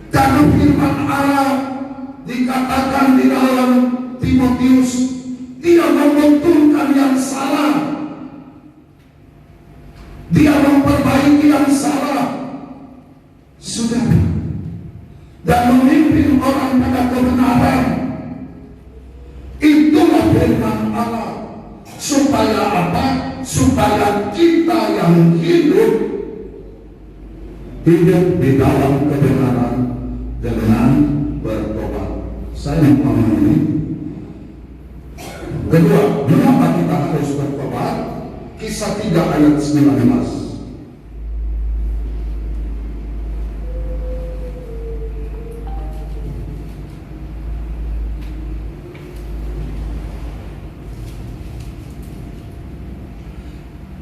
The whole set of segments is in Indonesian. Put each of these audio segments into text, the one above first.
Karena firman Allah dikatakan di dalam Timotius, dia membetulkan yang salah, dia memperbaiki yang salah, saudara, dan memimpin orang pada kebenaran. Itulah firman Allah. Supaya apa? Supaya kita yang hidup di dalam kebenaran dengan bertobat. Saya memahami ini. Kedua, mengapa kita harus bertobat? Kisah 3 ayat 19.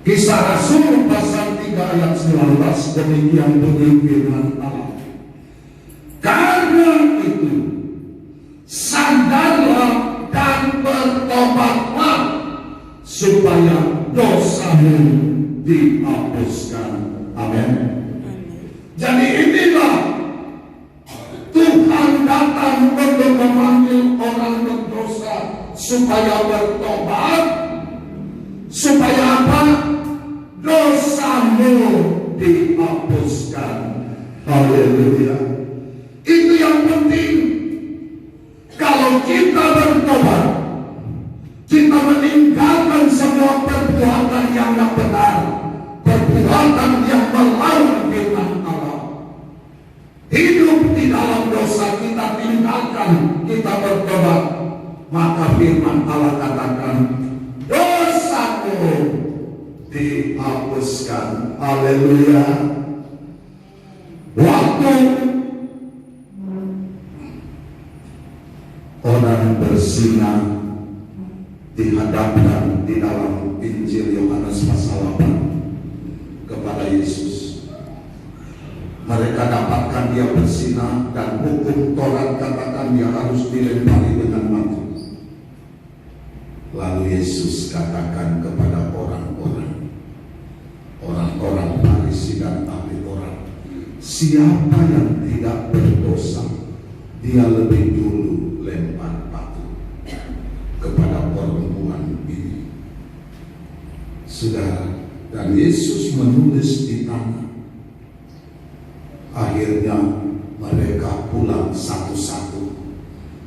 Kisah Rasul pasal 3 ayat 19, demikian bunyi firman Allah. Karena itu, sadarlah dan bertobatlah supaya dosamu dihapuskan. Amin. Jadi inilah Tuhan datang untuk memanggil orang berdosa supaya bertobat, supaya apa? Dosamu dihapuskan. Haleluya. Itu yang penting. Kalau kita bertobat, kita meninggalkan semua perbuatan yang tidak benar, perbuatan yang melawan firman Allah, hidup di dalam dosa kita tinggalkan, kita bertobat, maka firman Allah katakan dosamu dihapuskan. Haleluya. Waktu orang bersinah dihadapkan di dalam Injil Yohanes pasal 8 kepada Yesus, mereka dapatkan dia bersinah dan hukum Taurat katakan dia harus dilempari dengan batu. Lalu Yesus katakan kepada orang-orang Farisi dan ahli Taurat, siapa yang tidak berdosa, dia lebih dulu lempar batu kepada perempuan ini. Saudara, dan Yesus menulis di tanah. Akhirnya mereka pulang satu-satu.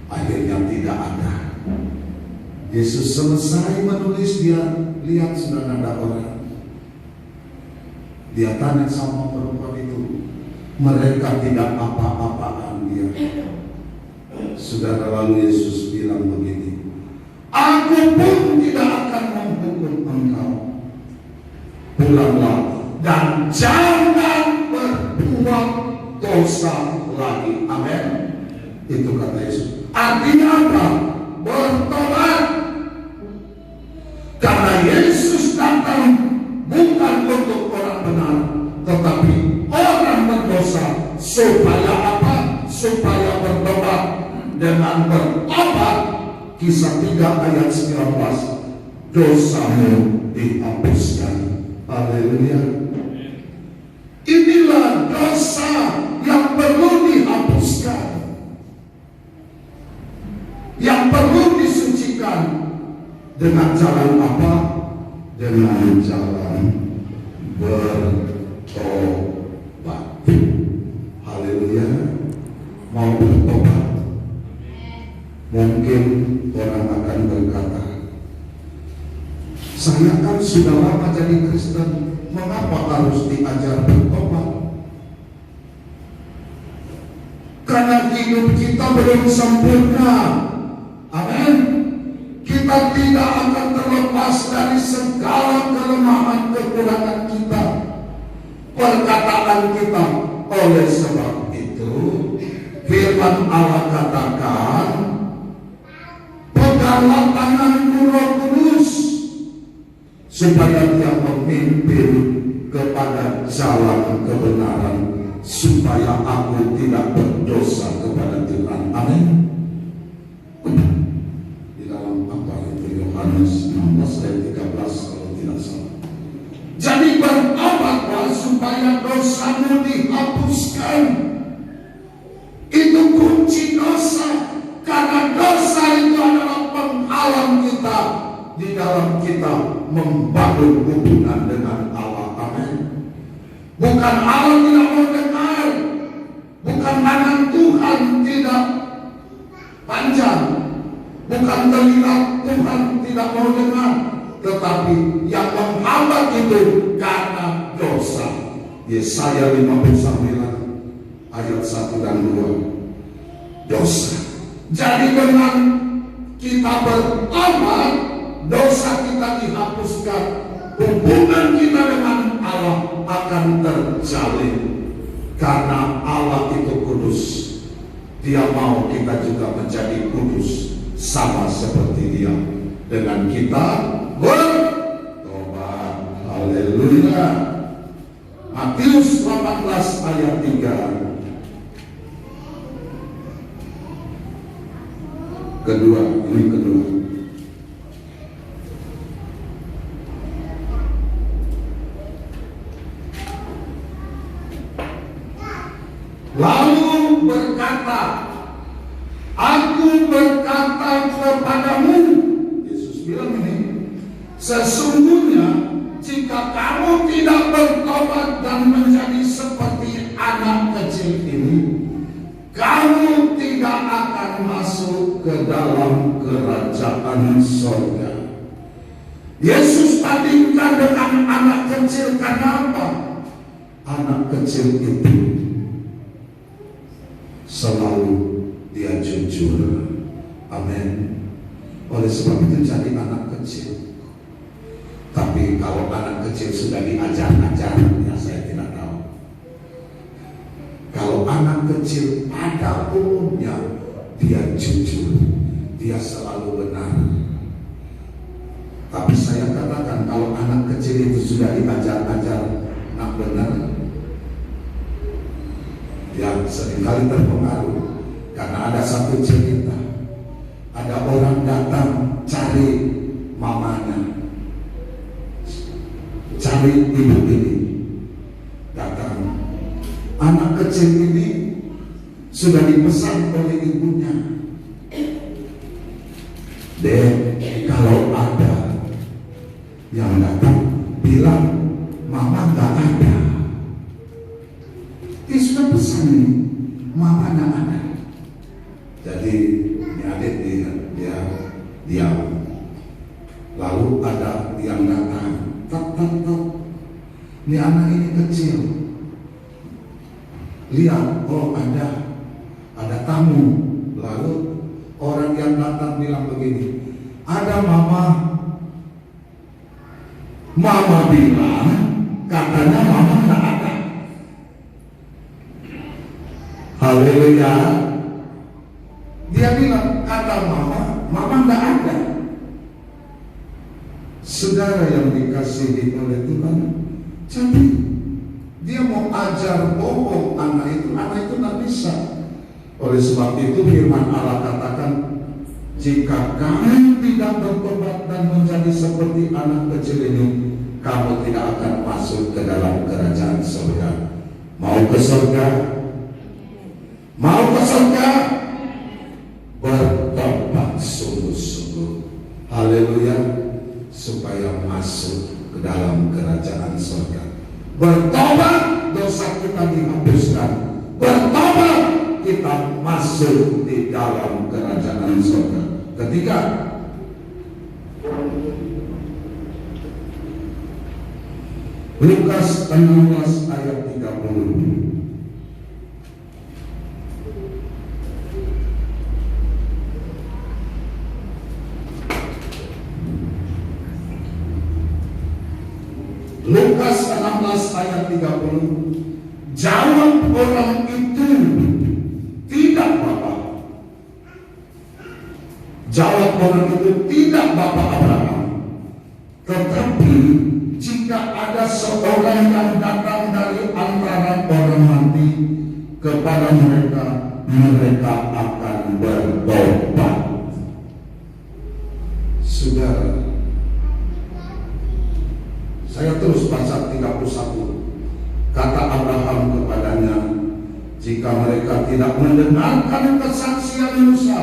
Akhirnya tidak ada. Yesus selesai menulis, dia lihat sudah ada orang. Dia tanya sama perempuan itu, mereka tidak apa-apaan dia. Saudara, lalu Yesus bilang begini, aku pun tidak akan menghukum engkau. Pulanglah dan jangan berbuat dosa lagi. Amin. Itu kata Yesus. Artinya apa? Bertobat. Karena Yesus datang bukan untuk orang benar, tetapi orang berdosa. Supaya apa? Supaya bertobat. Dengan bertobat, Kisah 3 ayat 19, dosamu dihapuskan. Haleluya. Inilah dosa yang perlu dihapuskan, yang perlu disucikan. Dengan jalan apa? Dengan jalan bertobat. Haleluya. Mau bertobat? Mungkin orang akan berkata, saya kan sudah lama jadi Kristen, mengapa harus diajar bertobat? Karena hidup kita belum sempurna. Amin. Kita tidak akan terlepas dari segala kelemahan kekurangan kita, perkataan kita. Oleh sebab itu, firman Allah katakan, peganglah tanganku Roh Kudus, supaya dia memimpin kepada jalan kebenaran, supaya aku tidak berdosa kepada Tuhan. Amin. Di dalam apa itu Yohanes 16 ayat 13 kalau tidak salah. Jadi bertobatlah supaya dosamu dihapuskan. dalam kita membangun hubungan dengan Allah. Amin. Bukan Allah tidak mau dengar, bukan tangan Tuhan tidak panjang, bukan telinga Tuhan tidak mau dengar, tetapi yang menghambat itu karena dosa. Yesaya 59 ayat 1 dan 2. Dosa. Jadi dengan kita bertobat, dosa kita dihapuskan, hubungan kita dengan Allah akan terjalin. Karena Allah itu kudus, Dia mau kita juga menjadi kudus sama seperti Dia. Dengan kita bertobat. Haleluya. Matius 18 ayat 3. Kedua. Lalu berkata, aku berkata kepadamu, Yesus bilang ini, sesungguhnya jika kamu tidak bertobat dan menjadi seperti anak kecil ini, kamu tidak akan masuk ke dalam kerajaan surga. Yesus bandingkan dengan anak kecil. Kenapa? Anak kecil itu selalu dia jujur. Amin. Oleh sebab itu jadi anak kecil. Tapi kalau anak kecil sudah diajar-ajar, ya saya tidak tahu. Kalau anak kecil pada umumnya dia jujur, dia selalu benar. Tapi saya katakan kalau anak kecil itu sudah diajar-ajar nak benar, dia seringkali terpengaruh. Karena ada satu cerita, ada orang datang cari mamanya, cari ibu ini. Datang, anak kecil ini sudah dipesan oleh ibunya, Dek, kalau ada yang datang bilang mama gak ada. Dia sudah pesan ini, mama gak ada. Jadi ini adik dia diam. Lalu ada yang datang, tok. Ini anak ini kecil. Lihat, oh ada tamu. Lalu orang yang datang bilang begini, ada mama bilang katanya mama tak ada. Haleluya. Dia bilang kata mama tak ada. Saudara yang dikasihi oleh Tuhan, jadi dia mau ajar bohong anak itu tak bisa. Oleh sebab itu firman Allah katakan, jika kamu tidak bertobat dan menjadi seperti anak kecil ini, kamu tidak akan masuk ke dalam kerajaan surga. Mau ke surga? Mau ke surga? Bertobat sungguh-sungguh. Haleluya. Supaya masuk ke dalam kerajaan surga. Bertobat, dosa kita dihapuskan. Bertobat, kita masuk di dalam kerajaan surga. Ketiga, Lukas 16 ayat 30. Lukas 16 ayat 30. Jawab orang itu, tidak Bapak. Jawab orang itu, tidak Bapak Abraham. Tetapi jika ada seorang yang datang dari antara orang mati kepada mereka, mereka akan bertobat. Saudara, saya terus baca 31. Kata Abraham kepadanya, jika mereka tidak mendengarkan kesaksian Musa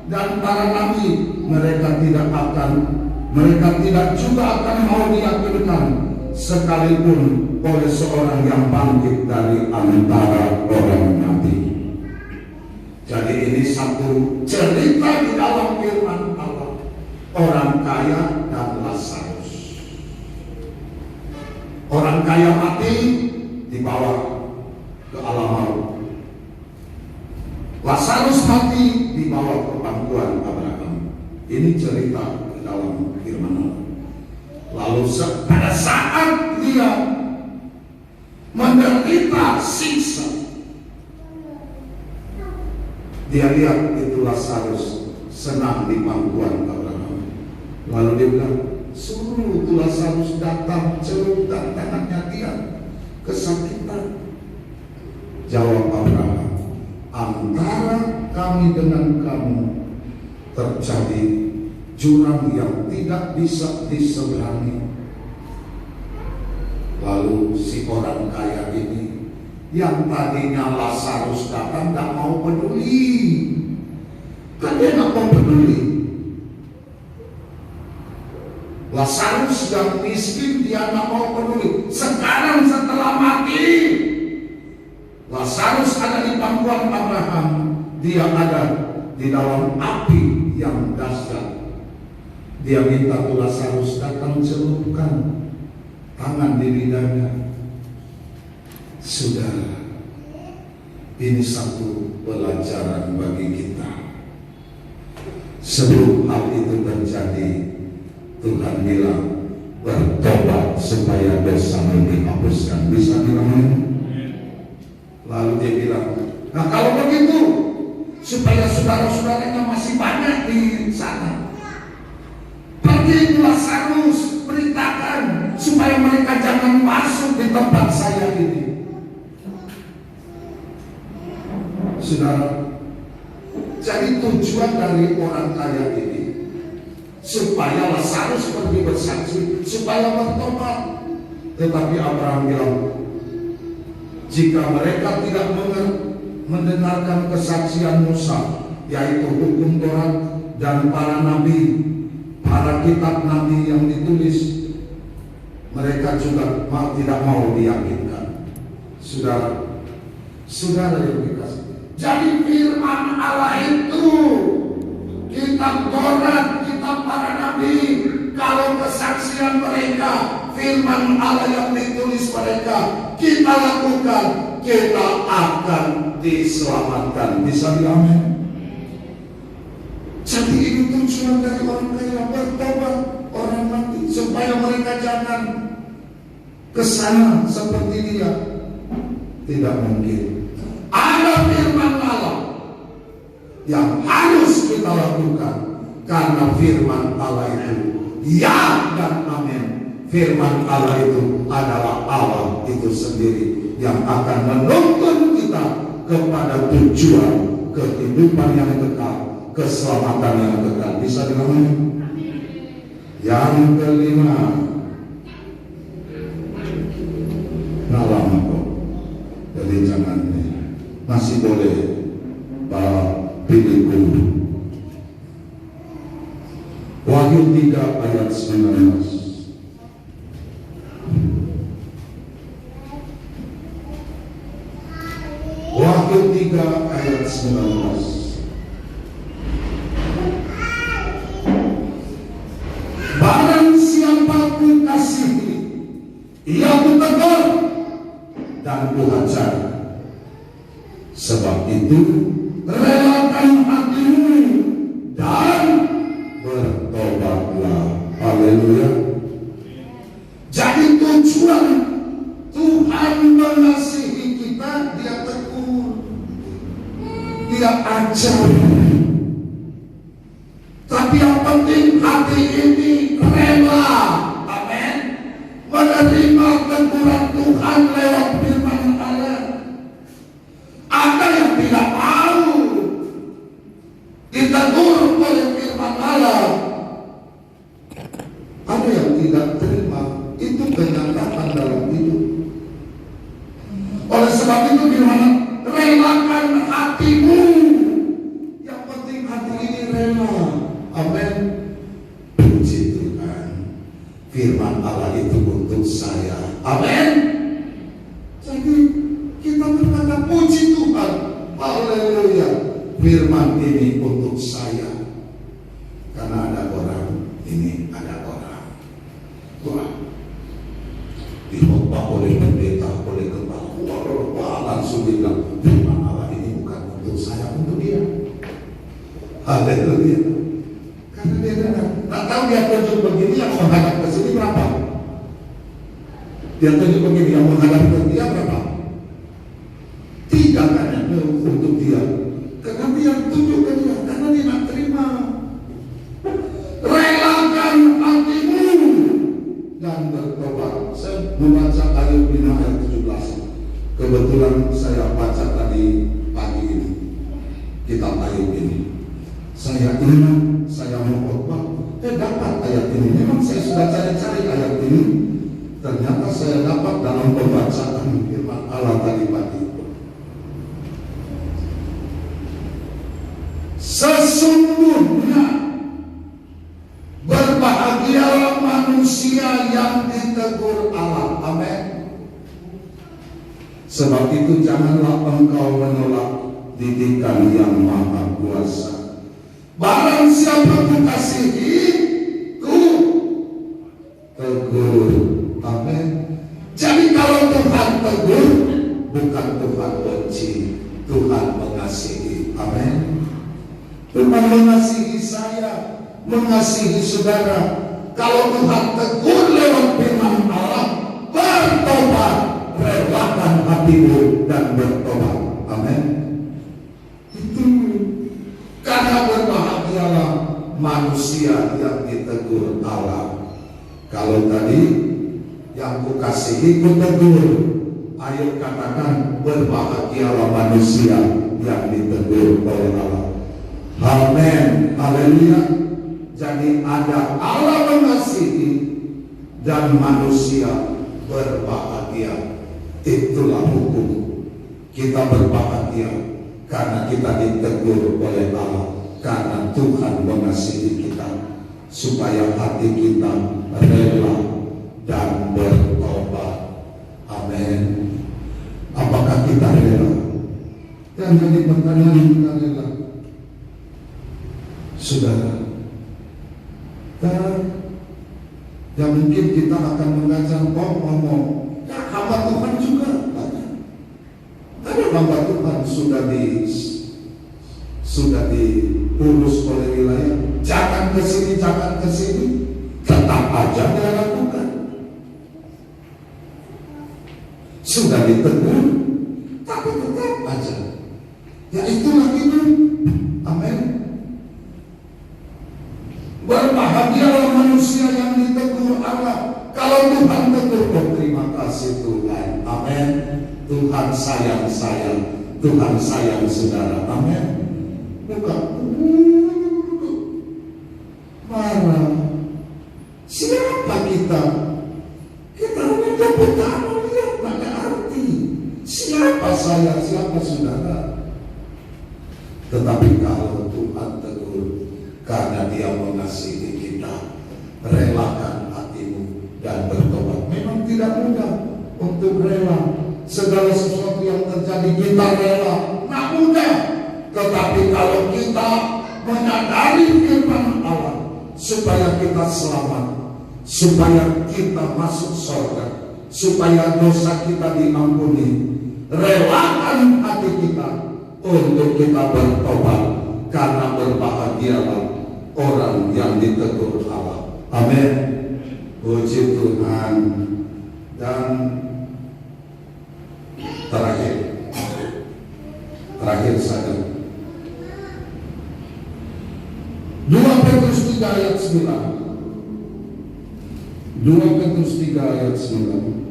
dan para nabi, mereka tidak akan Mereka tidak juga akan mau diyakinkan sekalipun oleh seorang yang bangkit dari antara orang mati. Jadi ini satu cerita di dalam firman Allah, orang kaya dan Lazarus. Orang kaya mati dibawa ke alam maut. Lazarus mati dibawa ke pangkuan Abraham. Ini cerita di dalam firman Allah. Lalu pada saat dia menderita siksa, dia lihat itu Lazarus senang di pangkuan Abraham. Lalu dia bilang, suruh itu Lazarus datang, celupkan tangannya dia kesakitan. Jawab Abraham, antara kami dengan kamu terjadi jurang yang tidak bisa diseberangi. Lalu si orang kaya ini yang tadinya Lazarus datang gak mau peduli, kan dia gak mau peduli. Lazarus yang miskin dia gak mau peduli. Sekarang setelah mati, Lazarus ada di pangkuan Abraham, dia ada di dalam api yang dahsyat. Dia minta tuh Lazarus datang celupkan tangan di lidahnya. Saudara, ini satu pelajaran bagi kita. Sebelum hal itu terjadi, Tuhan bilang bertobat supaya dosamu dihapuskan. Bisa bilang? Lalu dia bilang, nah kalau begitu supaya saudara-saudaranya masih banyak di sana, pergi Lazarus, beritakan supaya mereka jangan masuk di tempat saya ini. Saudara, jadi tujuan dari orang kaya ini supaya Lazarus pergi bersaksi, supaya bertobat. Tetapi Abraham bilang, jika mereka tidak mendengarkan kesaksian Musa, yaitu hukum Taurat dan para nabi, para kitab nabi yang ditulis, mereka juga tidak mau diyakinkan. Saudara yang dikasih, jadi firman Allah itu, kitab Taurat, kitab para nabi, kalau kesaksian mereka, firman Allah yang ditulis mereka, kita lakukan, kita akan diselamatkan. Bisa diamin? Jadi ini tujuan dari orang kaya, bertobat orang mati, supaya mereka jangan kesana seperti dia. Tidak mungkin. Ada firman Allah yang harus kita lakukan, karena firman Allah itu ya dan amin. Firman Allah itu adalah Allah itu sendiri yang akan menuntun kita kepada tujuan kehidupan yang kekal, keselamatan yang kekal. Bisa dilakukan. Yang kelima, lama kok, jadi jangan masih boleh pilihku. Wahyu 3 ayat 19. Wahyu 3 ayat 19. Barang siapa ku kasihi, ia ku tegur dan ku hajar. Sebab itu relakan hatimu dan bertobatlah. Haleluya. Jadi tujuan Tuhan mengasihi kita, dia tegur, dia ajar. Tapi yang penting hati ini rela, amin, menerima teguran Tuhan lewat firman Allah. Ada yang tidak mau ditegur oleh firman Allah, ada yang tidak terima. Itu kenyataan dalam hidup. Oleh sebab itu firman, relakan hatimu. Yang penting hati ini rela. Amin. Puji Tuhan. haleluya, firman ini untuk saya. Karena ada orang, ini ada orang. Wah, dikhotbah oleh pendeta, oleh kepala. Wah, langsung bilang, firman Allah ini bukan untuk saya, untuk dia. Haleluya. Karena dia nggak tahu dia tunjuk begini, yang menghadap ke sini berapa? Dia tunjuk begini, yang menghadap ke dia berapa? Tidak kan untuk dia. Karena dia tunjuk ke dia, karena dia nak terima. Relakan hatimu dan bertobat. Saya membaca Ayub 5 ayat 17. Kebetulan saya baca tadi pagi ini kitab Ayub ini. Saya ingat, saya mau khotbah, dapat ayat ini. Memang saya sudah cari-cari ayat ini. Ternyata saya dapat dalam pembacaan firman Allah tadi pagi. Sesungguhnya berbahagialah manusia yang ditegur Allah. Amin. Sebab itu janganlah engkau menolak didikan yang maha kuasa. Barang siapa ku kasihi, ku tegur. Amin. Jadi kalau Tuhan tegur, bukan Tuhan benci, Tuhan mengasihi. Amin. Tuhan mengasihi saya, mengasihi saudara. Kalau Tuhan tegur lewat firman Allah, bertobat, relakan hatimu dan bertobat. Amin. Itu karena berbahagialah manusia yang ditegur Allah. Kalau tadi yang ku kasihi ku tegur, ayo katakan berbahagialah manusia yang ditegur oleh Allah. Amin. Haleluya. Jadi ada Allah mengasihi dan manusia berbahagia. Itulah hukum. Kita berbahagia karena kita ditegur oleh Allah, karena Tuhan mengasihi kita, supaya hati kita rela dan bertobat. Amin. Apakah kita rela? Dan jadi pertanyaan, kita rela? Saudara, ya mungkin kita akan mengajar ngomong, ya hamba Tuhan juga banyak. Ada hamba Tuhan sudah diurus oleh wilayah, jangan ke sini, tetap aja dia lakukan. Sudah ditegur, tapi tetap aja. Ya itulah hidup. Amin. Berbahagialah manusia yang ditegur Allah. Kalau Tuhan tegur, oh terima kasih Tuhan. Amin. Tuhan sayang saya, Tuhan sayang saudara. Amin. Bukan marah. Siapa kita? Kita hanya tepuk tangan, lihat pada arti. Siapa saya, siapa saudara? Tetapi kalau Tuhan tegur, karena Dia mengasihi kita, relakan hatimu dan bertobat. Memang tidak mudah untuk rela. Segala sesuatu yang terjadi kita rela, tidak mudah. Tetapi kalau kita menyadari firman Allah, supaya kita selamat, supaya kita masuk surga, supaya dosa kita diampuni, relakan hati kita untuk kita bertobat, karena berbahagialah orang yang ditegur Allah. Amin. Puji Tuhan. Dan terakhir saja, 2 Petrus 3 ayat 9. 2 Petrus 3 ayat 9.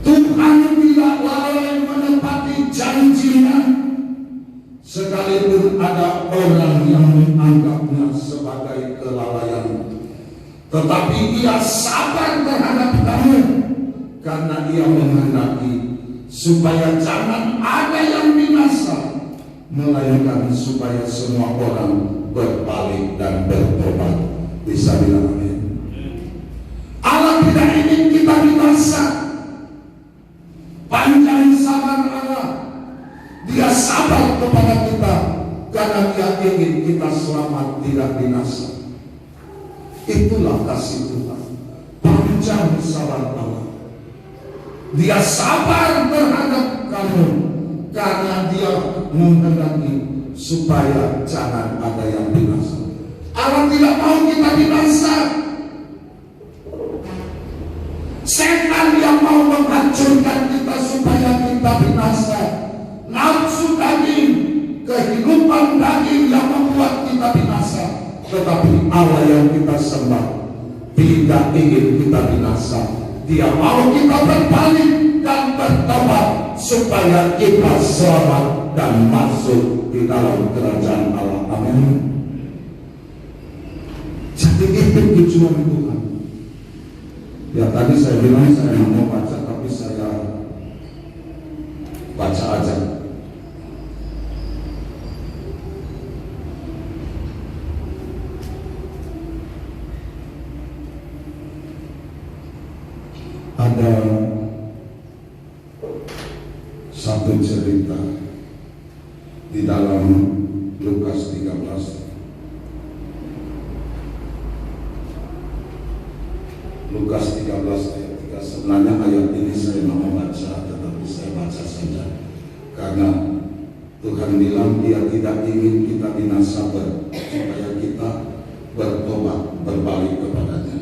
Tuhan tidak lalai menepati janjinya, sekalipun ada orang yang menganggapnya sebagai kelalaian. Tetapi Ia sabar terhadap kamu, karena Ia menghendaki supaya jangan ada yang binasa, melainkan supaya semua orang berbalik dan bertobat. Bisa bilang amin. Allah tidak ingin kita binasa. Panjang sabar Allah. Dia sabar kepada kita karena Dia ingin kita selamat, tidak binasa. Itulah kasih Tuhan. Panjang sabar Allah. Dia sabar terhadap kamu karena Dia menghendaki supaya jangan ada yang binasa. Allah tidak mau kita binasa. Setan yang mau menghancurkan kita supaya kita binasa. Nafsu daging, kehidupan daging yang membuat kita binasa. Tetapi Allah yang kita sembah tidak ingin kita binasa. Dia mau kita berbalik dan bertobat supaya kita selamat dan masuk di dalam kerajaan Allah. Amin. Jadi itu tujuan Tuhan. Ya tadi saya bilang saya mau baca, tapi saya baca aja. Ada satu cerita di dalam Lukas 13. Lukas 13 ayat 3. Sebenarnya ayat ini saya mau baca, tetapi saya baca saja karena Tuhan bilang Dia tidak ingin kita binasa, supaya kita bertobat, berbalik kepadanya.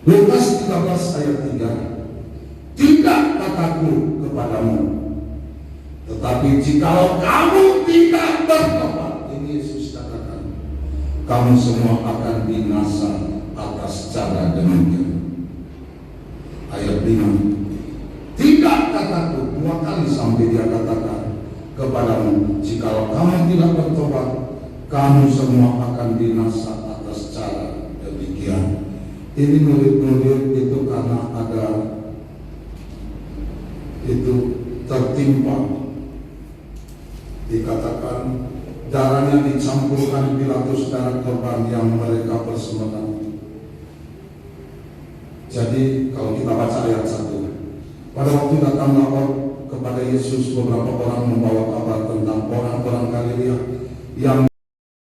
Lukas 13 ayat 3. Tidak kataku kepadamu, tetapi jikalau kamu tidak bertobat, ini Yesus katakan, kamu semua akan binasa atas cara demikian. Ayat 5. Tidak kataku, 2 kali sampai Dia katakan kepadamu, jikalau kamu tidak bertobat, kamu semua akan binasa atas cara demikian. Ini murid-murid itu karena ada itu tertimpa, dikatakan darahnya dicampurkan Pilatus darah korban yang mereka persembahkan. Jadi kalau kita baca ayat 1, pada waktu datanglah kepada Yesus beberapa orang membawa kabar tentang orang-orang Galilea yang